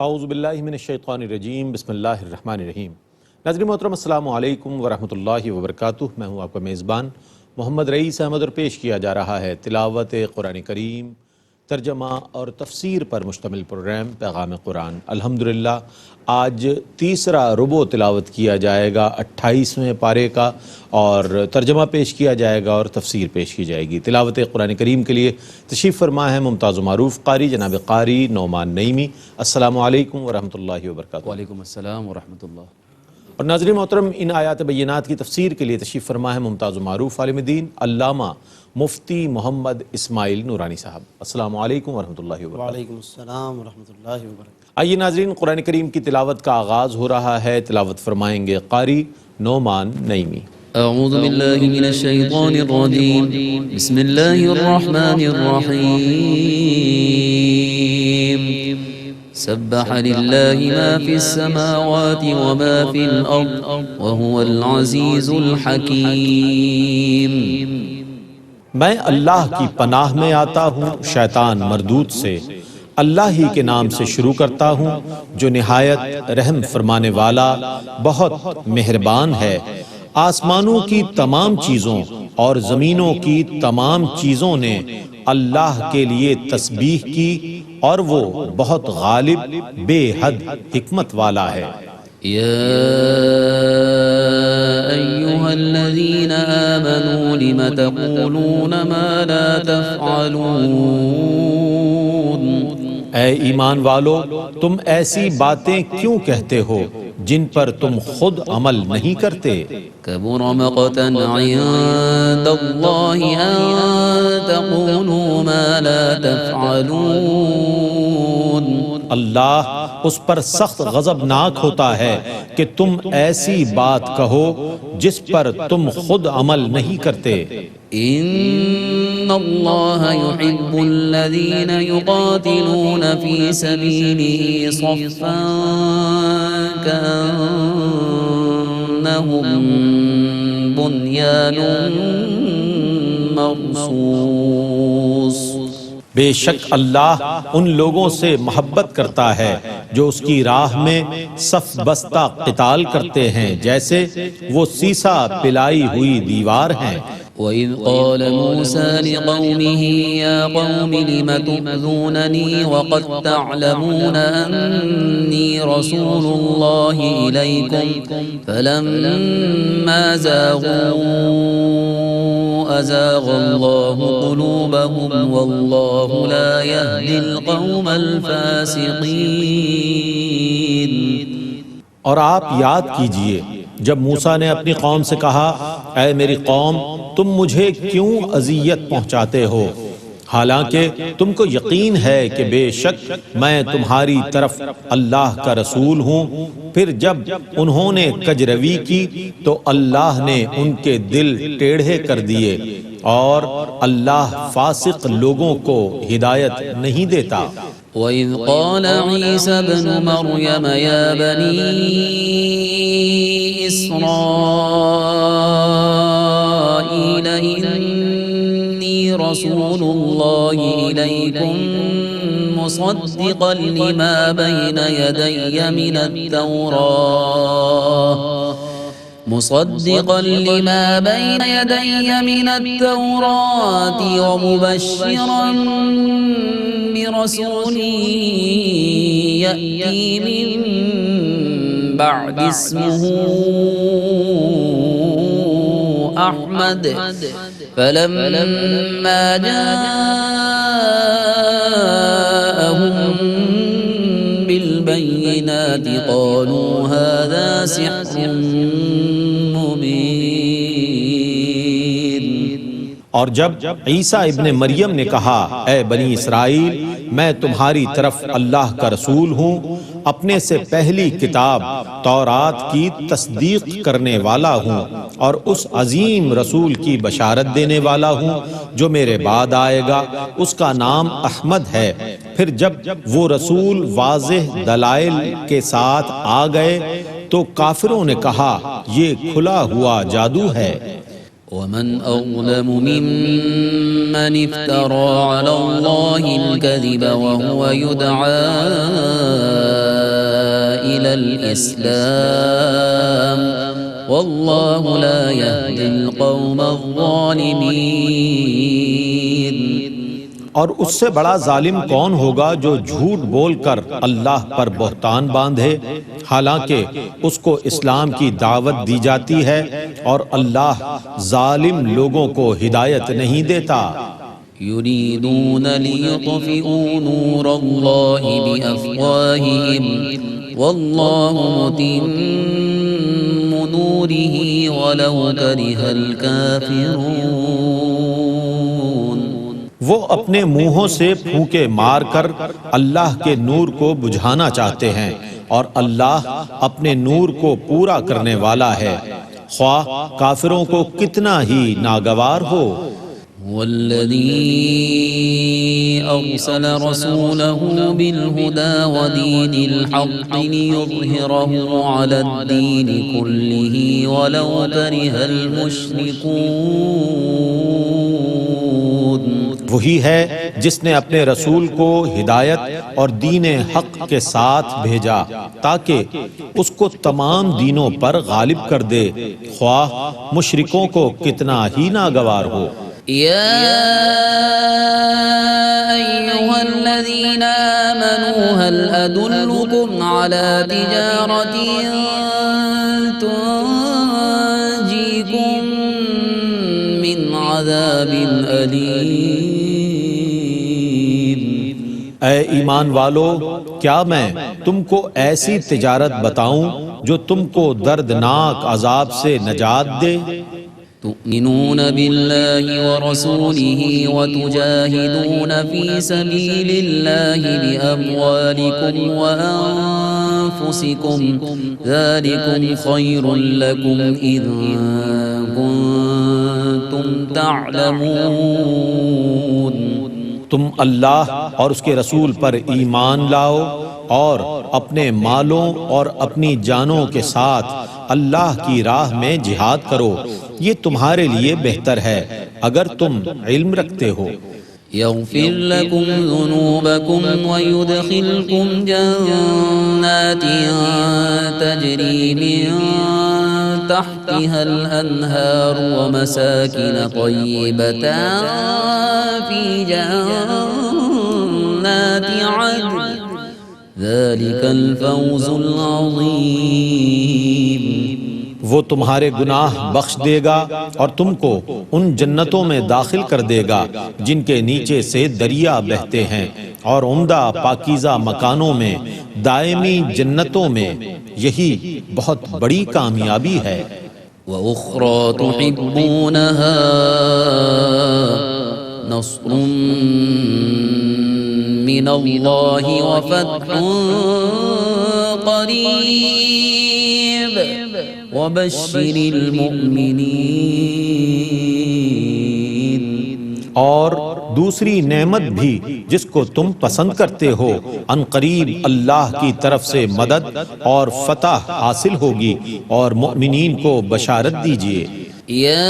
اعوذ باللہ من الشیطان الرجیم بسم اللہ الرحمن الرحیم۔ ناظرین محترم السلام علیکم ورحمۃ اللہ وبرکاتہ۔ میں ہوں آپ کا میزبان محمد رئیس احمد اور پیش کیا جا رہا ہے تلاوت قرآن کریم، ترجمہ اور تفسیر پر مشتمل پروگرام پیغام قرآن۔ الحمدللہ آج تیسرا ربع تلاوت کیا جائے گا 28ویں پارے کا، اور ترجمہ پیش کیا جائے گا اور تفسیر پیش کی جائے گی۔ تلاوت قرآن کریم کے لیے تشریف فرما ہے ممتاز و معروف قاری جناب قاری نعمان نعیمی۔ السلام علیکم ورحمۃ اللہ وبرکاتہ۔ وعلیکم السلام ورحمۃ اللہ۔ اور ناظرین محترم، ان آیات بینات کی تفسیر کے لیے تشریف فرما ہے ممتاز و معروف عالم دین علامہ مفتی محمد اسماعیل نورانی صاحب۔ السلام علیکم ورحمۃ اللہ وبرکاتہ۔ وعلیکم السلام ورحمۃ اللہ وبرکاتہ۔ آئیے ناظرین، قرآن کریم کی تلاوت کا آغاز ہو رہا ہے۔ تلاوت فرمائیں گے قاری نعمان نعیمی۔ اعوذ باللہ من الشیطان الرجیم، بسم اللہ الرحمن الرحیم۔ سبح للہ ما فی السماوات وما فی الارض وهو العزیز الحکیم۔ میں اللہ کی پناہ میں آتا ہوں شیطان مردود سے۔ اللہ ہی کے نام سے شروع کرتا ہوں جو نہایت رحم فرمانے والا بہت مہربان ہے۔ آسمانوں کی تمام چیزوں اور زمینوں کی تمام چیزوں نے اللہ کے لیے تسبیح کی، اور وہ بہت غالب بے حد حکمت والا ہے۔ یا ایہا الذین آمنوا لم تقولون ما لا تفعلون۔ اے ایمان والو، تم ایسی باتیں کیوں کہتے ہو جن پر تم خود عمل نہیں کرتے؟ کبر مقتا عند اللہ ان تقولوا ما لا تفعلون۔ اللہ اس پر سخت غضبناک ہوتا ہے کہ تم ایسی بات کہو جس پر تم خود عمل نہیں کرتے۔ ان اللہ يحب الذین یقاتلون فی سبیلہ صفا کأنہم بنیان مرصوص۔ بے شک اللہ ان لوگوں سے محبت کرتا ہے جو اس کی راہ میں صف بستہ قتال کرتے ہیں، جیسے وہ سیسا پلائی ہوئی دیوار ہیں۔ وَإِذْ قَالَ مُوسَىٰ لِقَوْمِهِ يَا قَوْمِ لِمَ تُؤْذُونَنِي وَقَدْ تَعْلَمُونَ أَنِّي رَسُولُ اللَّهِ إِلَيْكُمْ فَلَمَّا زَاغُوا أَزَاغَ اللَّهُ قُلُوبَهُمْ وَاللَّهُ لَا يَهْدِي الْقَوْمَ الْفَاسِقِينَ۔ اور آپ یاد کیجئے جب موسیٰ نے اپنی قوم سے کہا، اے میری قوم، تم مجھے کیوں اذیت پہنچاتے ہو، حالانکہ تم کو یقین ہے کہ بے شک میں تمہاری طرف اللہ کا رسول ہوں۔ پھر جب انہوں نے کجروی کی تو اللہ نے ان کے دل ٹیڑھے کر دیے، اور اللہ فاسق لوگوں کو ہدایت نہیں دیتا۔ وَإِذْ قَالَ عِيسَى ابْنُ مَرْيَمَ يَا بَنِي إِسْرَائِيلَ إِنِّي رَسُولُ اللَّهِ إِلَيْكُمْ مُصَدِّقًا لِمَا بَيْنَ يَدَيَّ مِنَ التَّوْرَاةِ وَمُبَشِّرًا برسول يأتي من بعد اسمه أحمد فلما جاءهم بالبينات قالوا هذا سحر مبين۔ اور جب عیسیٰ ابن مریم نے کہا، اے بنی اسرائیل، میں تمہاری طرف اللہ کا رسول ہوں، اپنے سے پہلی کتاب تورات کی تصدیق کرنے والا ہوں، اور اس عظیم رسول کی بشارت دینے والا ہوں جو میرے بعد آئے گا، اس کا نام احمد ہے۔ پھر جب وہ رسول واضح دلائل کے ساتھ آ گئے تو کافروں نے کہا، یہ کھلا ہوا جادو ہے۔ ومن أظلم ممن افترى على الله الكذب وهو يدعى إلى الإسلام والله لا يهدي القوم الظالمين۔ اور اس سے بڑا ظالم کون ہوگا جو جھوٹ بول کر اللہ پر بہتان باندھے حالانکہ اس کو اسلام کی دعوت دی جاتی ہے اور اللہ ظالم لوگوں کو ہدایت نہیں دیتا۔ يريدون ليطفئوا نور الله بأفواههم والله متم نوره ولو كره الكافرون۔ وہ اپنے منہوں سے پھونکے مار کر اللہ کے نور کو بجھانا چاہتے ہیں اور اللہ اپنے نور کو پورا کرنے والا ہے خواہ کافروں کو کتنا ہی ناگوار ہو۔ والذي أرسل رسوله بالهدى ودين الحق ليظهره على الدين كله ولو كره المشركون۔ وہی ہے جس نے اپنے رسول کو ہدایت اور دین حق کے ساتھ بھیجا تاکہ اس کو تمام دینوں پر غالب کر دے خواہ مشرکوں کو کتنا ہی ناگوار ہو۔ يا أيها الذين آمنوا هل أدلكم على تجارة تنجيكم من عذاب أليم۔ اے ایمان والو، کیا میں تم کو ایسی تجارت بتاؤں جو تم کو دردناک عذاب سے نجات دے؟ تؤمنون بالله ورسوله وتجاهدون في سبيل الله بأموالكم وأنفسكم ذلكم خير لكم إذ كنتم تعلمون۔ تم اللہ اور اس کے رسول پر ایمان لاؤ اور اپنے مالوں اور اپنی جانوں کے ساتھ اللہ کی راہ میں جہاد کرو، یہ تمہارے لیے بہتر ہے اگر تم علم رکھتے ہو۔ يغفر لكم ذنوبكم ويدخلكم جنات تجري من تحتها الأنهار ومساكن طيبة في جنات عدن ذلك الفوز العظيم۔ وہ تمہارے گناہ بخش دے گا اور تم کو ان جنتوں میں داخل کر دے گا جن کے نیچے سے دریا بہتے ہیں، اور عمدہ پاکیزہ مکانوں میں دائمی جنتوں میں یہی بہت بڑی کامیابی ہے۔ وَأُخْرَى تُحِبُّونَهَا نَصْرٌ مِّنَ اللَّهِ وَفَتْحٌ قَرِيبٌ وَبَشِّرِ الْمُؤْمِنِينَ۔ اور دوسری نعمت بھی جس کو تم پسند کرتے ہو، ان قریب اللہ کی طرف سے مدد اور فتح حاصل ہوگی، اور مؤمنین کو بشارت دیجیے۔ یا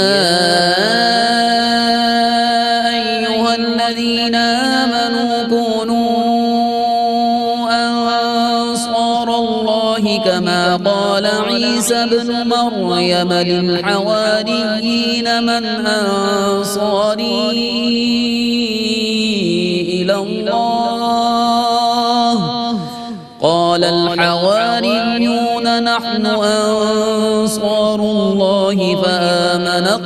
ایھا الذین آمنوا کونوا انصار اللہ کما قال عیسی ابن مریم للحواریین من انصاری إلى الله قال الحواريون نحن أنصار الله فآمنت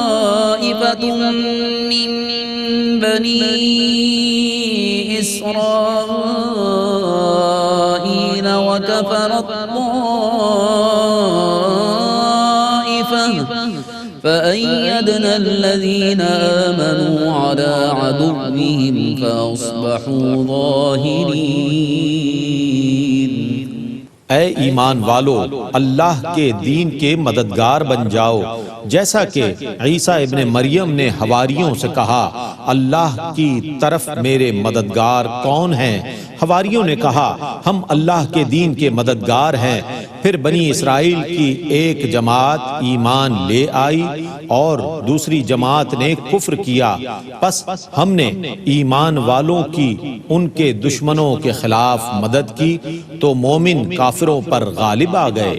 طائفة من بني إسرائيل وكفرت طائفة فأيدنا الذين آمنوا على عدوهم فأصبحوا ظاهرين۔ اے ایمان والو، اللہ کے دین کے مددگار بن جاؤ جیسا کہ عیسیٰ ابن مریم نے حواریوں سے کہا اللہ کی طرف میرے مددگار کون ہیں؟ حواریوں نے کہا ہم اللہ کے دین کے مددگار ہیں۔ پھر بنی اسرائیل کی ایک جماعت ایمان لے آئی اور دوسری جماعت نے کفر کیا، پس ہم نے ایمان والوں کی ان کے دشمنوں کے خلاف مدد کی تو مومن کافروں پر غالب آ گئے۔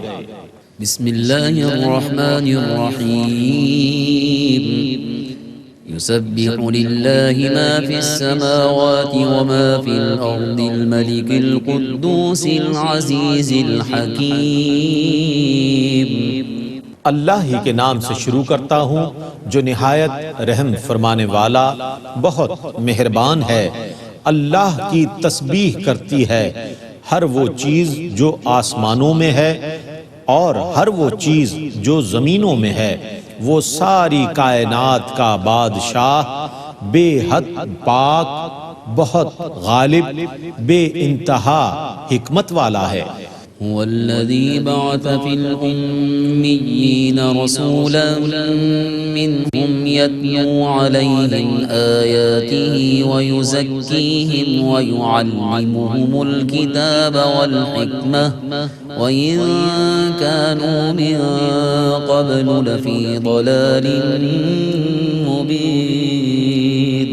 بسم اللہ الرحمن الرحیم يسبح لله ما في السماوات وما في الأرض الملك القدوس العزيز الحكيم۔ اللہ ہی کے نام سے شروع کرتا ہوں جو نہایت رحم فرمانے والا بہت مہربان ہے۔ اللہ کی تسبیح کرتی ہے ہر وہ چیز جو آسمانوں میں ہے اور ہر وہ چیز جو زمینوں میں ہے۔ وہ ساری کائنات کا بادشاہ، بے حد پاک، بہت غالب، بے انتہا حکمت والا ہے۔ هو الذي بعث في الأميين رسولا منهم يتلو عليهم آياته ويزكيهم ويعلمهم الكتاب والحكمة وإن كانوا من قبل لفي ضلال مبين۔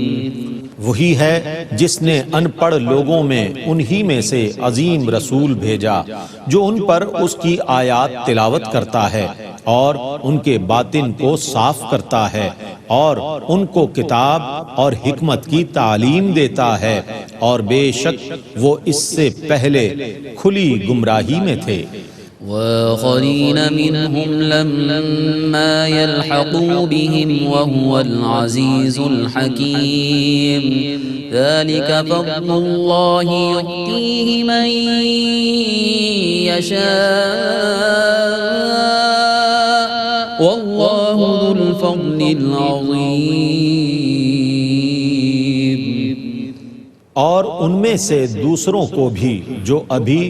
وہی ہے جس نے ان پڑھ لوگوں میں انہی میں سے عظیم رسول بھیجا جو ان پر اس کی آیات تلاوت کرتا ہے اور ان کے باطن کو صاف کرتا ہے اور ان کو کتاب اور حکمت کی تعلیم دیتا ہے، اور بے شک وہ اس سے پہلے کھلی گمراہی میں تھے۔ وآخرين منهم لما يلحقوا بهم وهو العزيز الحكيم ذلك فضل الله يؤتيه من يشاء والله ذو الفضل العظيم۔ اور ان میں سے دوسروں کو بھی جو ابھی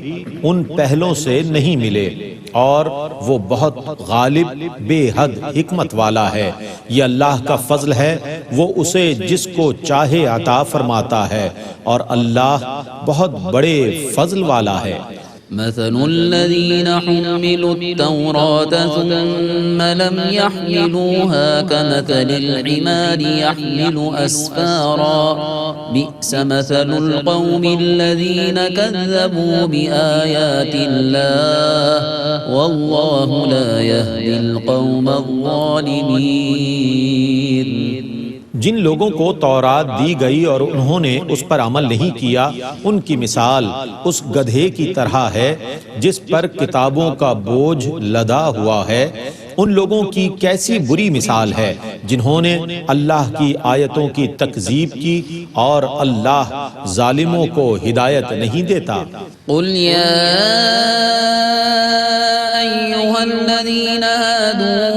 ان پہلوں سے نہیں ملے، اور وہ بہت غالب بے حد حکمت والا ہے۔ یہ اللہ کا فضل ہے، وہ اسے جس کو چاہے عطا فرماتا ہے، اور اللہ بہت بڑے فضل والا ہے۔ مثل الذين حملوا التوراة ثم لم يحملوها كمثل الحمار يحمل أسفارا بئس مثل القوم الذين كذبوا بآيات الله والله لا يهدي القوم الظالمين۔ جن لوگوں کو تورات دی گئی اور انہوں نے اس پر عمل نہیں کیا، ان کی مثال اس گدھے کی طرح ہے جس پر کتابوں کا بوجھ لدا ہوا ہے۔ ان لوگوں کی کیسی بری مثال ہے جنہوں نے اللہ کی آیتوں کی تکذیب کی، اور اللہ ظالموں کو ہدایت نہیں دیتا۔ قل يا أيها الذين هادوا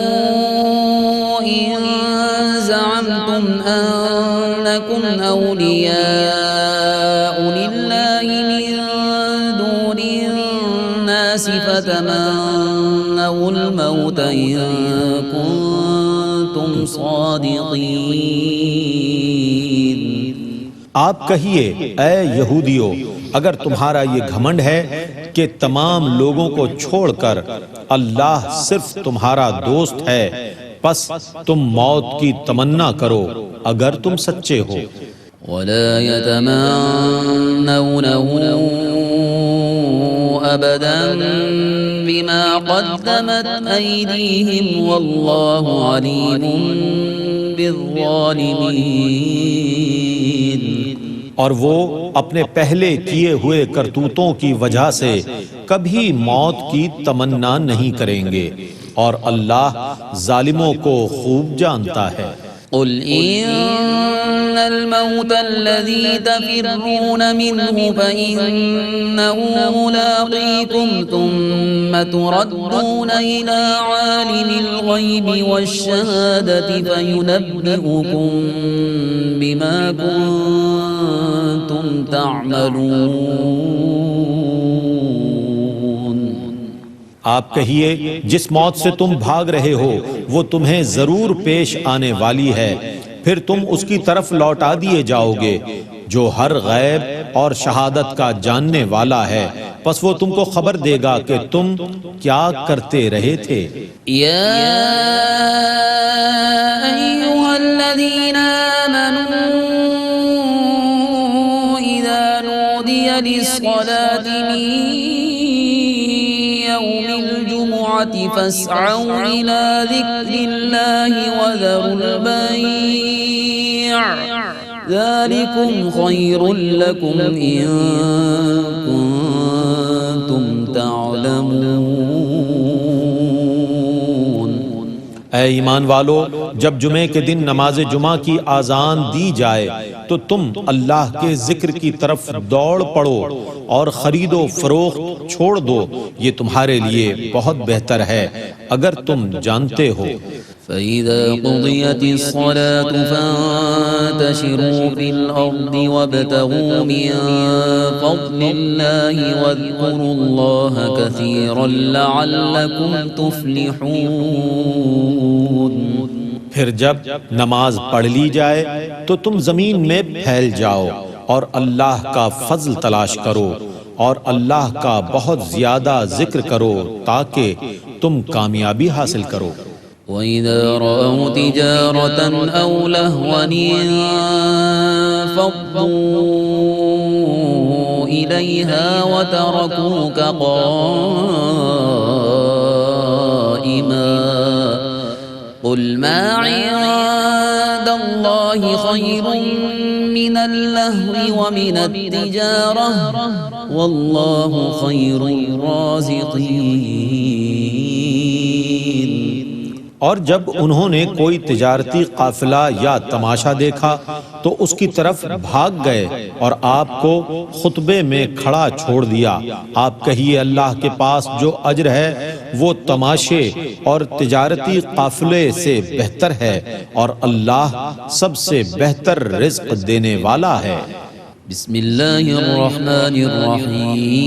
إن زعمتم أنكم أولياء لله من دون الناس فتمنوا الموت إن كنتم صادقين۔ آپ کہیے اے یہودیو، اگر تمہارا یہ گھمنڈ ہے کہ تمام لوگوں کو چھوڑ کر اللہ صرف تمہارا دوست ہے، پس تم موت کی تمنا کرو اگر تم سچے ہو۔ ولا يتمنونه أبدا بما قدمت أيديهم والله عليم بالظالمين۔ اور وہ اپنے پہلے کیے ہوئے کرتوتوں کی وجہ سے کبھی موت کی تمنا نہیں کریں گے، اور اللہ ظالموں کو خوب جانتا ہے۔ قل إن الموت الذي تفرون منه فإنه ملاقيكم ثم تردون إلى عالم الغيب والشهادة فينبئكم بما كنتم تعملون۔ آپ کہیے جس موت سے تم بھاگ رہے ہو وہ تمہیں ضرور پیش آنے والی ہے، پھر تم اس کی طرف لوٹا دیے جاؤ گے جو ہر غیب اور شہادت کا جاننے والا ہے، پس وہ تم کو خبر دے گا کہ تم کیا کرتے رہے تھے۔ يا أيها الذين آمنوا إذا نودي للصلاة من يوم الجمعة فاسعوا إلى ذكر الله وذروا البيع ذلكم خير لكم إن كنتم تعلمون۔ اے ایمان والو، جب جمعے کے دن نماز جمعہ کی آذان دی جائے تو تم اللہ کے ذکر کی طرف دوڑ پڑو اور خرید و فروخت چھوڑ دو، یہ تمہارے لیے بہت بہتر ہے اگر تم جانتے ہو۔ فإذا قضيت الصلاة فانتشروا في الأرض وابتغوا من فضل الله واذكروا الله كثيرا لعلكم تفلحون۔ پھر جب نماز پڑھ لی جائے تو تم زمین میں پھیل جاؤ اور اللہ کا فضل تلاش کرو اور اللہ کا بہت زیادہ ذکر کرو تاکہ تم کامیابی حاصل کرو۔ وَإِذَا رَأَوْا تِجَارَةً أَوْ لَهْوًا انفَضُّوا إِلَيْهَا وَتَرَكُوكَ قَائِمًا قُلْ مَا عِندَ اللَّهِ خَيْرٌ مِّنَ اللَّهْوِ وَمِنَ التِّجَارَةِ وَاللَّهُ خَيْرُ الرَّازِقِينَ۔ اور جب انہوں نے کوئی تجارتی قافلہ یا تماشا دیکھا تو اس کی طرف بھاگ گئے اور آپ کو خطبے میں کھڑا چھوڑ دیا۔ آپ کہیے اللہ کے پاس جو اجر ہے وہ تماشے اور تجارتی قافلے سے بہتر ہے اور اللہ سب سے بہتر رزق دینے والا ہے۔ بسم اللہ الرحمن الرحیم۔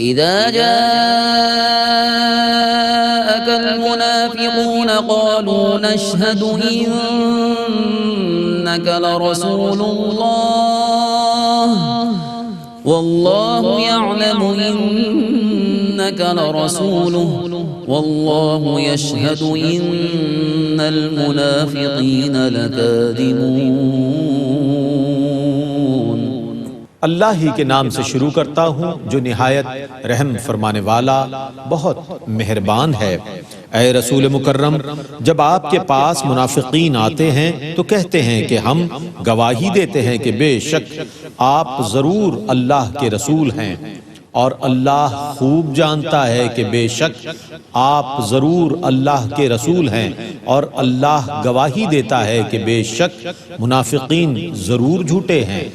اذا جاءك المنافقون قالوا نشهد إنك لرسول الله والله يعلم إنك لرسوله والله يشهد إن المنافقين لكاذبون۔ اللہ ہی کے نام سے شروع کرتا ہوں جو نہایت رحم فرمانے والا بہت مہربان ہے۔ اے رسول مکرم، جب آپ کے پاس منافقین آتے ہیں تو کہتے ہیں کہ ہم گواہی دیتے ہیں کہ بے شک آپ ضرور اللہ کے رسول ہیں، اور اللہ خوب جانتا ہے کہ بے شک آپ ضرور اللہ کے رسول ہیں، اور اللہ گواہی دیتا ہے کہ بے شک منافقین ضرور جھوٹے ہیں۔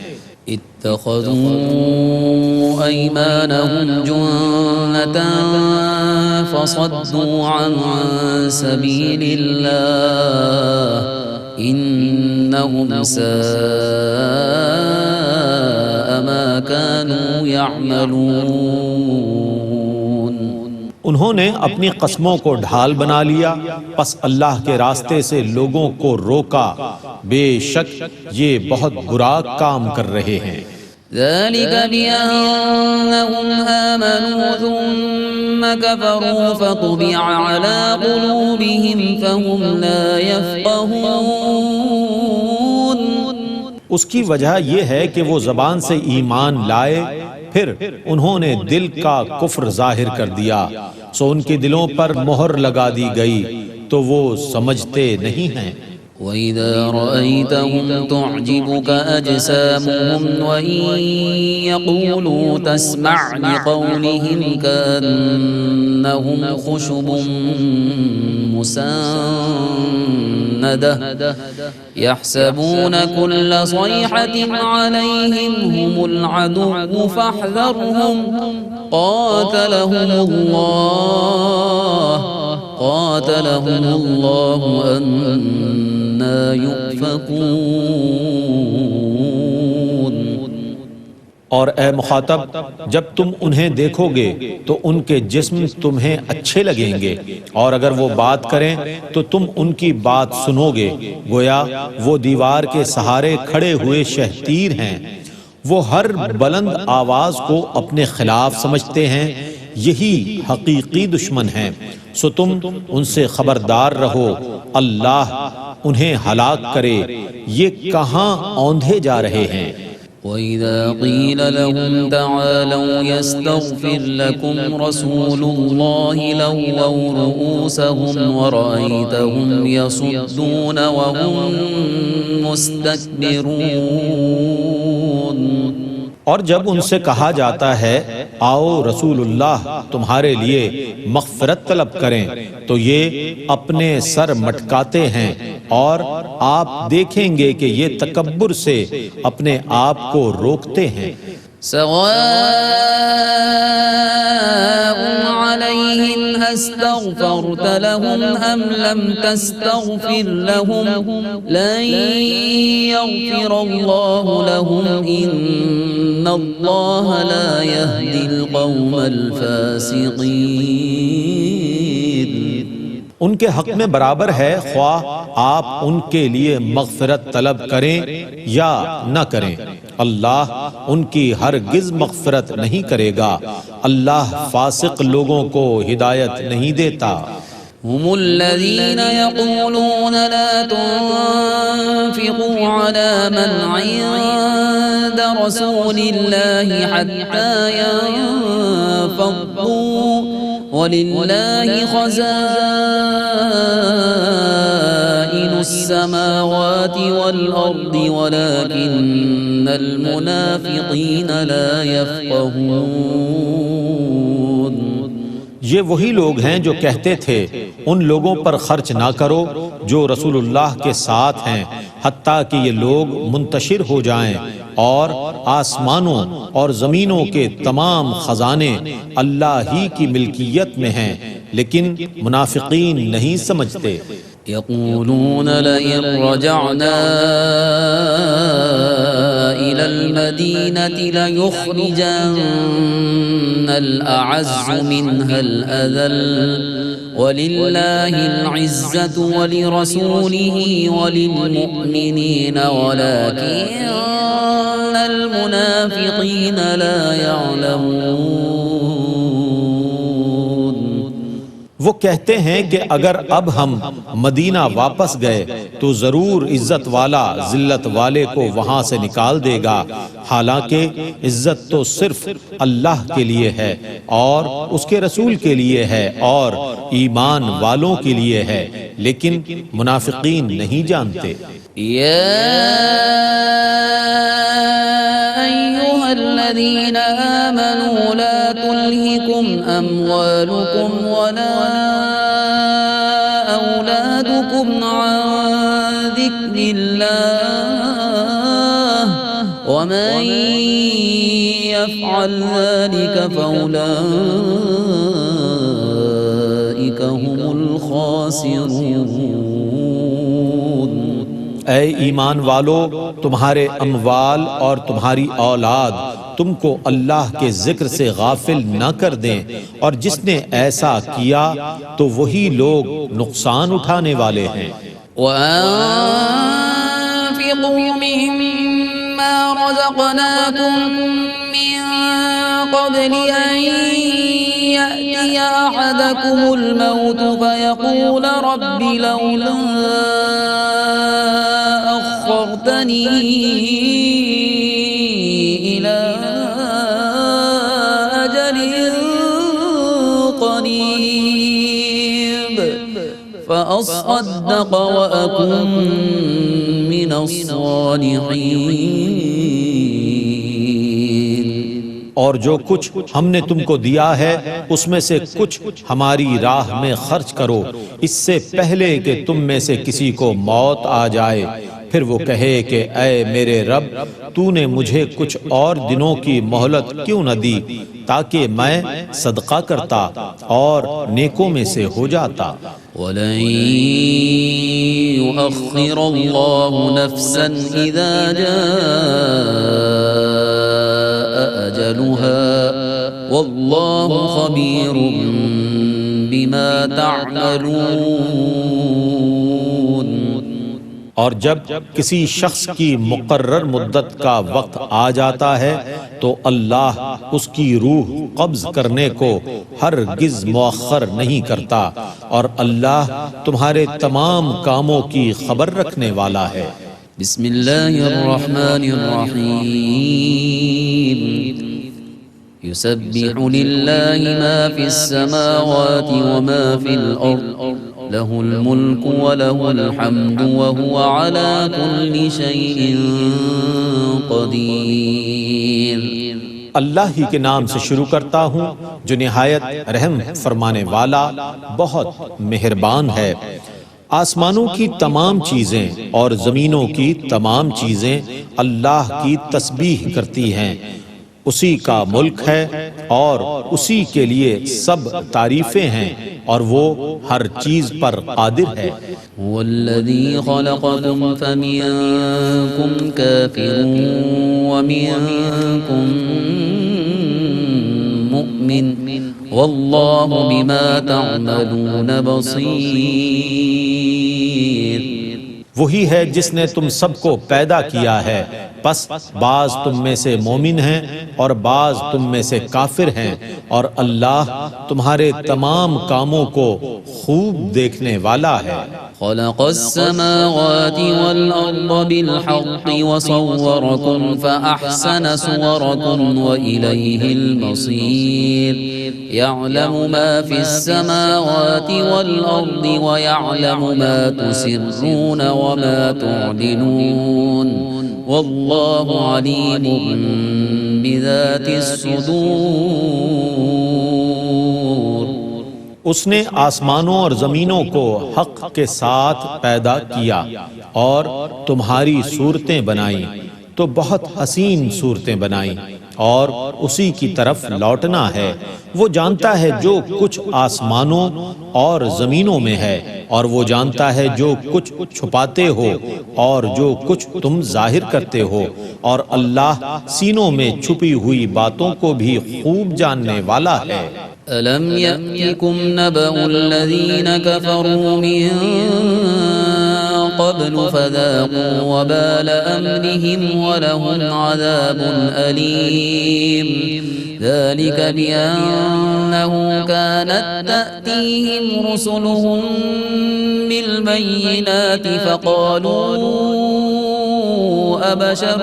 اتخذوا أيمانهم جنة فصدوا عن سبيل الله إنهم ساء ما كانوا يعملون۔ انہوں نے اپنی قسموں کو ڈھال بنا لیا، پس اللہ کے راستے سے لوگوں کو روکا، بے شک یہ بہت برا کام کر رہے ہیں۔ ذلك بأنهم آمنوا ثم كفروا فطبع على قلوبهم فهم لا يفقهون۔ اس کی وجہ یہ ہے کہ وہ زبان سے ایمان لائے، پھر انہوں نے دل کا کفر ظاہر کر دیا، سو ان کے دلوں پر مہر لگا دی گئی تو وہ سمجھتے نہیں ہیں۔ وَإِذَا رَأَيْتَهُمْ تُعْجِبُكَ أَجْسَامُهُمْ وَإِن يَقُولُوا تَسْمَعْ لِقَوْلِهِمْ كَأَنَّهُمْ خُشُبٌ مُّسَنَّدَةٌ يَحْسَبُونَ كُلَّ صَيْحَةٍ عَلَيْهِمْ هُمُ الْعَدُوُّ فَاحْذَرْهُمْ قَاتَلَهُمُ اللَّهُ أَنَّى يُؤْفَكُونَ۔ اور اے مخاطب جب تم انہیں دیکھو گے تو ان کے جسم تمہیں اچھے لگیں گے، اور اگر وہ بات کریں تو تم ان کی بات سنو گے، گویا وہ دیوار کے سہارے کھڑے ہوئے شہتیر ہیں۔ وہ ہر بلند آواز کو اپنے خلاف سمجھتے ہیں، یہی حقیقی دشمن ہیں، سو تم ان سے خبردار رہو، اللہ انہیں ہلاک کرے، یہ کہاں اوندھے جا رہے ہیں۔ وَإِذَا قِيلَ لَهُمْ تَعَالَوْا يَسْتَغْفِرْ لَكُمْ رَسُولُ اللَّهِ لَوَّوْا رُؤُوسَهُمْ وَرَأَيْتَهُمْ يَصُدُّونَ وَهُمْ مُسْتَكْبِرُونَ۔ اور جب ان سے کہا جاتا ہے آؤ رسول اللہ تمہارے لیے مغفرت طلب کریں تو یہ اپنے سر مٹکاتے ہیں، اور آپ دیکھیں گے کہ یہ تکبر سے اپنے آپ کو روکتے ہیں۔ سواء عليهم أستغفرت لهم أم لم تستغفر لهم لن يغفر الله لهم إن الله لا يهدي القوم الفاسقين۔ ان کے حق میں برابر ہے خواہ آپ ان کے لیے مغفرت طلب کریں یا نہ کریں، اللہ ان کی ہرگز مغفرت نہیں کرے گا، اللہ فاسق لوگوں کو ہدایت نہیں دیتا۔ هم الذين يقولون لا تنفقوا على من عند رسول الله حتى ينفضوا ولله خزائن السماوات والأرض ولكن المنافقين لا يفقهون۔ یہ وہی لوگ ہیں جو کہتے تھے ان لوگوں پر خرچ نہ کرو جو رسول اللہ کے ساتھ ہیں، حتیٰ کہ یہ لوگ منتشر ہو جائیں، اور آسمانوں اور زمینوں کے تمام خزانے اللہ ہی کی ملکیت میں ہیں، لیکن منافقین نہیں سمجھتے۔ يقولون لئن رجعنا إلى المدينة ليخرجن الأعز منها الأذل ولله العزة ولرسوله وللمؤمنين ولكن المنافقين لا يعلمون۔ وہ کہتے ہیں کہ اگر اب ہم مدینہ واپس گئے تو ضرور عزت والا ذلت والے کو وہاں سے نکال دے گا، حالانکہ عزت تو صرف اللہ کے لیے ہے اور اس کے رسول کے لیے ہے اور ایمان والوں کے لیے ہے، لیکن منافقین نہیں جانتے۔ الذين آمنوا لا تلهكم أموالكم ولا أولادكم عن ذكر الله ومن يفعل ذلك فأولئك هم الخاسرون۔ اے ایمان والو، تمہارے اموال اور تمہاری اولاد تم کو اللہ کے ذکر سے غافل نہ کر دیں، اور جس نے ایسا کیا تو وہی لوگ نقصان اٹھانے والے ہیں۔ وَأَنفِقُوا مِمَّا رَزَقْنَاكُم مِّن قَبْلِ أَن يَأْتِيَ أَحَدَكُمُ الْمَوْتُ فَيَقُولَ رَبِّ لَوْلَا أَخَّرْتَنِي إِلَى أَجَلٍ قَرِيبٍ فَأَصَّدَّقَ وَأَكُن مِّنَ الصَّالِحِينَ۔ اور جو کچھ ہم نے تم کو دیا ہے اس میں سے کچھ ہماری راہ میں خرچ کرو، اس سے پہلے کہ تم میں سے کسی کو موت آ جائے، پھر وہ کہے کہ اے میرے رب، تو نے مجھے کچھ اور دنوں کی مہلت کیوں نہ دی تاکہ میں صدقہ کرتا اور نیکوں میں سے ہو جاتا۔ وَلَن يُؤَخِّرَ اللَّهُ نَفْسًا إِذَا جَاءَ والله خبير بما تعملون. اور جب کسی شخص کی مقرر مدت کا وقت آ جاتا ہے تو اللہ اس کی روح قبض کرنے کو ہرگز مؤخر نہیں کرتا، اور اللہ تمہارے تمام کاموں کی خبر رکھنے والا ہے۔ بسم اللہ الرحمن الرحیم. يسبح لله ما في السماوات وما في الأرض له الملك وله الحمد وهو على كل شيء قدير. اللہ ہی کے نام سے شروع کرتا ہوں جو نہایت رحم فرمانے والا بہت مہربان ہے۔ آسمانوں کی تمام چیزیں اور زمینوں کی تمام چیزیں اللہ کی تسبیح کرتی ہیں، اسی کا ملک ہے اور اسی کے لیے سب تعریفیں ہیں، اور وہ ہر چیز پر قادر ہے۔ هو الذي خلقكم فمنكم كافر ومنكم مؤمن والله بما تعملون بصير. وہی ہے جس نے تم سب کو پیدا کیا ہے، پس بعض تم میں سے مومن ہیں اور بعض تم میں سے کافر ہیں، اور اللہ تمہارے تمام کاموں کو خوب دیکھنے والا ہے۔ خلق السماوات والأرض بالحق وصوركم فأحسن صوركم وإليه المصير. يعلم ما في السماوات والأرض ويعلم ما تسرون وما تعلنون والله عليم بذات الصدور. اس نے آسمانوں اور زمینوں کو حق کے ساتھ پیدا کیا اور تمہاری صورتیں بنائیں، تو بہت حسین صورتیں بنائیں، اور اسی کی طرف لوٹنا ہے۔ وہ جانتا ہے جو کچھ آسمانوں اور زمینوں میں ہے، اور وہ جانتا ہے جو کچھ چھپاتے ہو اور جو کچھ تم ظاہر کرتے ہو، اور اللہ سینوں میں چھپی ہوئی باتوں کو بھی خوب جاننے والا ہے۔ ألم يأتكم نبأ الذين كفروا من قبل فذاقوا وبال أمرهم ولهم عذاب أليم. ذلك بأنه كانت تأتيهم رسلهم بالبينات فقالوا أبشر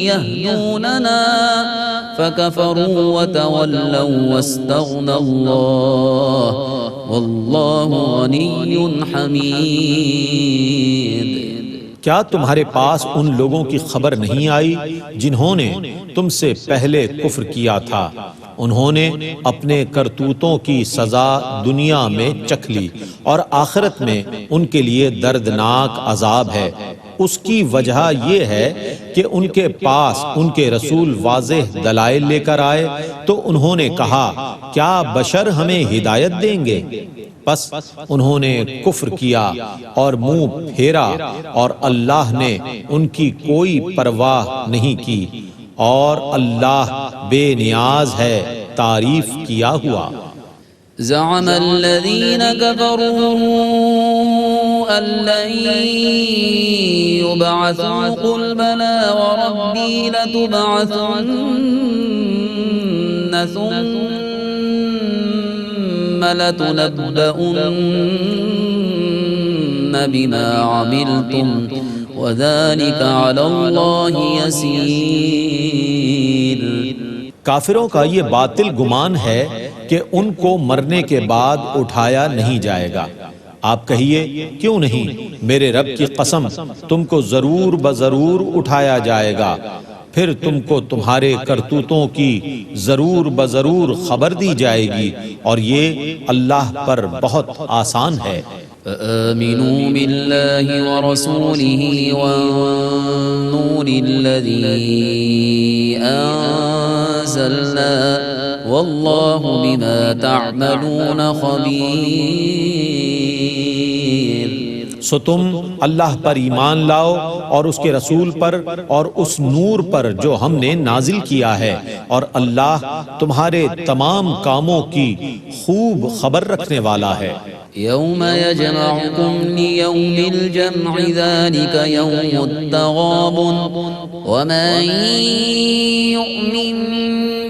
يهدوننا فكفروا وتولوا واستغنى الله والله غني حميد. کیا تمہارے پاس ان لوگوں کی خبر نہیں آئی جنہوں نے تم سے پہلے کفر کیا تھا؟ انہوں نے اپنے کرتوتوں کی سزا دنیا میں چکھ لی، اور آخرت میں ان کے لیے دردناک عذاب ہے۔ اس کی وجہ یہ ہے کہ ان کے پاس ان کے رسول واضح دلائل لے کر آئے تو انہوں نے کہا کیا بشر ہمیں ہدایت دیں گے؟ پس انہوں نے کفر کیا اور منہ پھیرا، اور اللہ نے ان کی کوئی پرواہ نہیں کی، اور اللہ بے نیاز ہے تعریف کیا ہوا۔ زعم الذين كفروا أن لن يبعثوا قل بلى وربي لتبعثن ثم لتنبؤن بما عملتم وذلك على الله يسير. کافروں کا یہ باطل گمان ہے کہ ان کو مرنے کے بعد اٹھایا نہیں جائے گا۔ آپ کہیے کیوں نہیں، میرے رب کی قسم تم کو ضرور بضرور اٹھایا جائے گا، پھر تم کو تمہارے کرتوتوں کی ضرور بضرور خبر دی جائے گی، اور یہ اللہ پر بہت آسان ہے۔ فآمنوا بالله ورسوله والنور الذي أنزلنا والله بما تعملون خبير. سو تم اللہ پر ایمان لاؤ اور اس کے رسول پر اور اس نور پر جو ہم نے نازل کیا ہے، اور اللہ تمہارے تمام کاموں کی خوب خبر رکھنے والا ہے۔ يوم يجمعكم ليوم الجمع ذلك يوم التغابن ومن يؤمن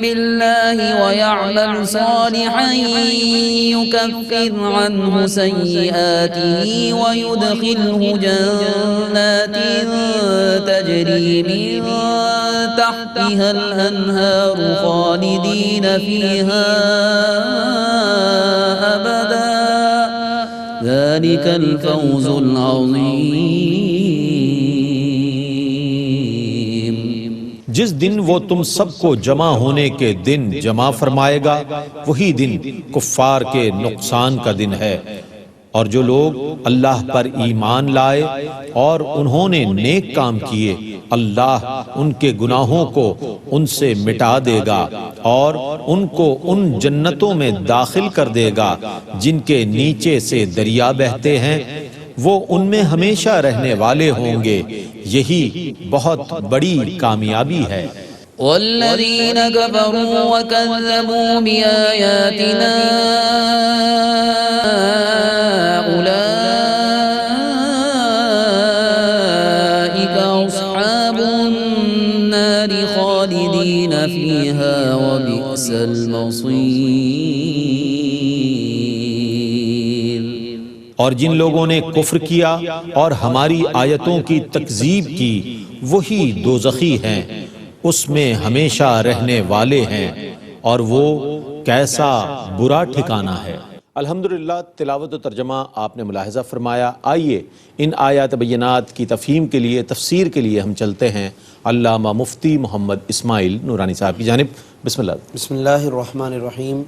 بالله ويعمل صالحا يكفر عنه سيئاته ويدخله جنات تجري من تحتها الأنهار خالدين فيها أبدا ذلك الفوز العظيم۔ جس دن وہ تم سب کو جمع ہونے کے دن جمع فرمائے گا، وہی دن کفار کے نقصان کا دن ہے، اور جو لوگ اللہ پر ایمان لائے اور انہوں نے نیک کام کیے، اللہ ان کے گناہوں کو ان سے مٹا دے گا اور ان کو ان جنتوں میں داخل کر دے گا جن کے نیچے سے دریا بہتے ہیں، وہ ان میں ہمیشہ رہنے والے ہوں گے، یہی بہت بڑی کامیابی ہے۔ والذين كفروا وكذبوا بآياتنا أولئك أصحاب النار خالدين فيها وبئس المصير۔ اور جن لوگوں نے کفر کیا اور ہماری آیتوں کی تکذیب کی، وہی دوزخی ہیں، اس میں ہمیشہ رہنے والے ہیں، اور وہ کیسا برا ٹھکانہ ہے۔ الحمدللہ، تلاوت و ترجمہ آپ نے ملاحظہ فرمایا۔ آئیے ان آیات بینات کی تفہیم کے لیے، تفسیر کے لیے ہم چلتے ہیں علامہ مفتی محمد اسماعیل نورانی صاحب کی جانب۔ بسم اللہ۔ بسم اللہ الرحمن الرحیم۔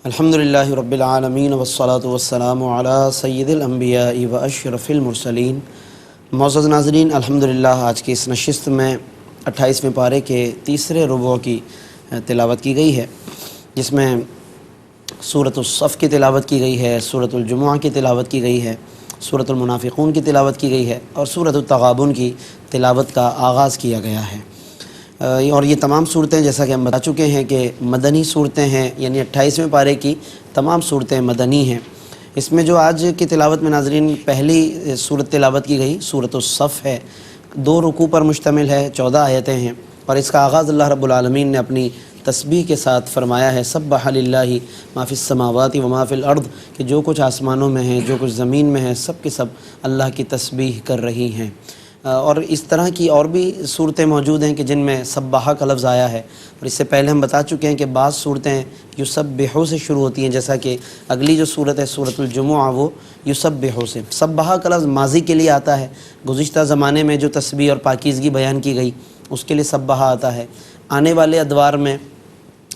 الحمدللہ رب العالمین والصلاة والسلام علی سید الانبیاء و اشرف المرسلین۔ معزز ناظرین، الحمدللہ آج کی اس نشست میں 28ویں پارے کے تیسرے ربع کی تلاوت کی گئی ہے، جس میں سورۃ الصف کی تلاوت کی گئی ہے، سورۃ الجمعہ کی تلاوت کی گئی ہے، سورۃ المنافقون کی تلاوت کی گئی ہے، اور سورۃ التغابن کی تلاوت کا آغاز کیا گیا ہے۔ اور یہ تمام صورتیں جیسا کہ ہم بتا چکے ہیں کہ مدنی صورتیں ہیں، یعنی 28ویں پارے کی تمام صورتیں مدنی ہیں۔ اس میں جو آج کی تلاوت میں ناظرین پہلی صورت تلاوت کی گئی سورۃ الصف ہے، 2 رکوع پر مشتمل ہے، 14 آیتیں ہیں، اور اس کا آغاز اللہ رب العالمین نے اپنی تسبیح کے ساتھ فرمایا ہے، سبح للہ ما فی السماوات و ما فی الارض، کہ جو کچھ آسمانوں میں ہے، جو کچھ زمین میں ہے، سب کے سب اللہ کی تسبیح کر رہی ہیں۔ اور اس طرح کی اور بھی صورتیں موجود ہیں کہ جن میں سبحہ کا لفظ آیا ہے، اور اس سے پہلے ہم بتا چکے ہیں کہ بعض صورتیں یسبحو سے شروع ہوتی ہیں، جیسا کہ اگلی جو صورت ہے سورۃ الجمعہ وہ یسبحو سے۔ سبحہ کا لفظ ماضی کے لیے آتا ہے، گزشتہ زمانے میں جو تسبیح اور پاکیزگی بیان کی گئی اس کے لیے سبحہ آتا ہے۔ آنے والے ادوار میں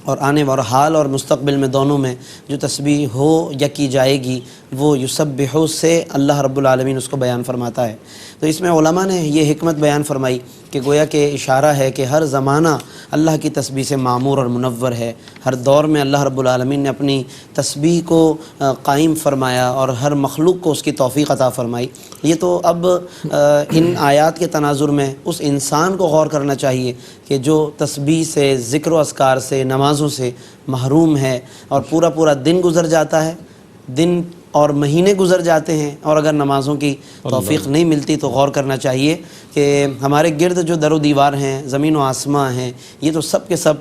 اور حال اور مستقبل میں دونوں میں جو تسبیح ہو یا کی جائے گی وہ یسبحو سے اللہ رب العالمین اس کو بیان فرماتا ہے۔ تو اس میں علماء نے یہ حکمت بیان فرمائی کہ گویا کہ اشارہ ہے کہ ہر زمانہ اللہ کی تسبیح سے معمور اور منور ہے، ہر دور میں اللہ رب العالمین نے اپنی تسبیح کو قائم فرمایا اور ہر مخلوق کو اس کی توفیق عطا فرمائی۔ یہ تو اب ان آیات کے تناظر میں اس انسان کو غور کرنا چاہیے کہ جو تسبیح سے، ذکر و اذکار سے، نمازوں سے محروم ہے، اور پورا دن گزر جاتا ہے، دن اور مہینے گزر جاتے ہیں، اور اگر نمازوں کی توفیق نہیں ملتی تو غور کرنا چاہیے کہ ہمارے گرد جو در و دیوار ہیں، زمین و آسماں ہیں، یہ تو سب کے سب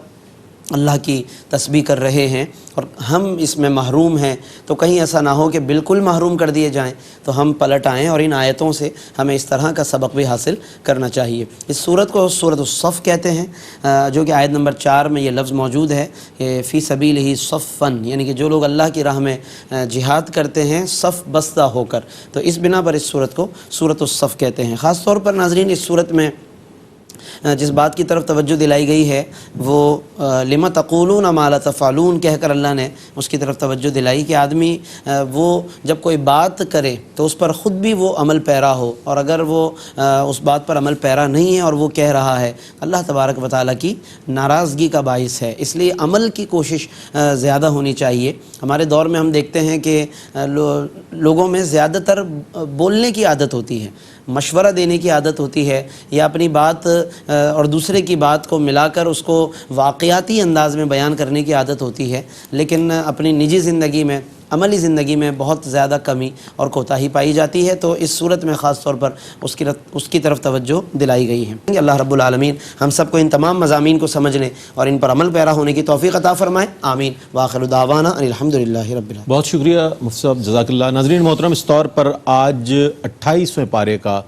اللہ کی تسبیح کر رہے ہیں، اور ہم اس میں محروم ہیں۔ تو کہیں ایسا نہ ہو کہ بالکل محروم کر دیے جائیں، تو ہم پلٹ آئیں، اور ان آیتوں سے ہمیں اس طرح کا سبق بھی حاصل کرنا چاہیے۔ اس سورت کو سورۃ الصف کہتے ہیں، جو کہ آیت نمبر 4 میں یہ لفظ موجود ہے کہ فی سبیلہ صفاً، یعنی کہ جو لوگ اللہ کی راہ میں جہاد کرتے ہیں صف بستہ ہو کر، تو اس بنا پر اس سورت کو سورۃ الصف کہتے ہیں۔ خاص طور پر ناظرین اس سورت میں جس بات کی طرف توجہ دلائی گئی ہے وہ لما تقولون ما لا تفعلون کہہ کر اللہ نے اس کی طرف توجہ دلائی کہ آدمی وہ جب کوئی بات کرے تو اس پر خود بھی وہ عمل پیرا ہو، اور اگر وہ اس بات پر عمل پیرا نہیں ہے اور وہ کہہ رہا ہے، اللہ تبارک و تعالیٰ کی ناراضگی کا باعث ہے۔ اس لیے عمل کی کوشش زیادہ ہونی چاہیے۔ ہمارے دور میں ہم دیکھتے ہیں کہ لوگوں میں زیادہ تر بولنے کی عادت ہوتی ہے، مشورہ دینے کی عادت ہوتی ہے، یا اپنی بات اور دوسرے کی بات کو ملا کر اس کو واقعاتی انداز میں بیان کرنے کی عادت ہوتی ہے، لیکن اپنی نجی زندگی میں، عملی زندگی میں بہت زیادہ کمی اور کوتاہی پائی جاتی ہے۔ تو اس صورت میں خاص طور پر اس کی طرف توجہ دلائی گئی ہے۔ اللہ رب العالمین ہم سب کو ان تمام مضامین کو سمجھنے اور ان پر عمل پیرا ہونے کی توفیق عطا فرمائے، آمین۔ وآخر دعوانا ان الحمدللہ رب العالمین۔ بہت شکریہ مفتی صاحب، جزاک اللہ۔ ناظرین محترم، اس طور پر آج 28ویں پارے کا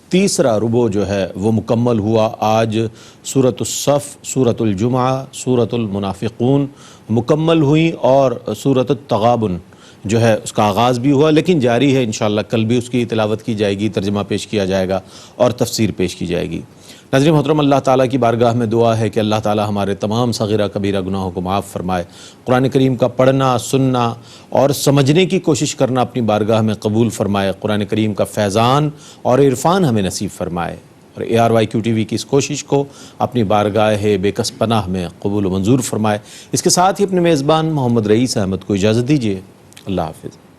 تیسرا ربع جو ہے وہ مکمل ہوا۔ آج سورۃ الصف، سورۃ الجمعہ، سورۃ المنافقون مکمل ہوئیں، اور سورۃ التغابن جو ہے اس کا آغاز بھی ہوا، لیکن جاری ہے انشاءاللہ۔ کل بھی اس کی تلاوت کی جائے گی، ترجمہ پیش کیا جائے گا اور تفسیر پیش کی جائے گی۔ ناظرین محترم، اللہ تعالیٰ کی بارگاہ میں دعا ہے کہ اللہ تعالیٰ ہمارے تمام صغیرہ کبیرہ گناہوں کو معاف فرمائے۔ قرآن کریم کا پڑھنا، سننا اور سمجھنے کی کوشش کرنا اپنی بارگاہ میں قبول فرمائے۔ قرآن کریم کا فیضان اور عرفان ہمیں نصیب فرمائے، اور ARYQ TV کی اس کوشش کو اپنی بارگاہ بے کس پناہ میں قبول و منظور فرمائے۔ اس کے ساتھ ہی اپنے میزبان محمد رئیس احمد کو اجازت دیجیے۔ اللہ حافظ۔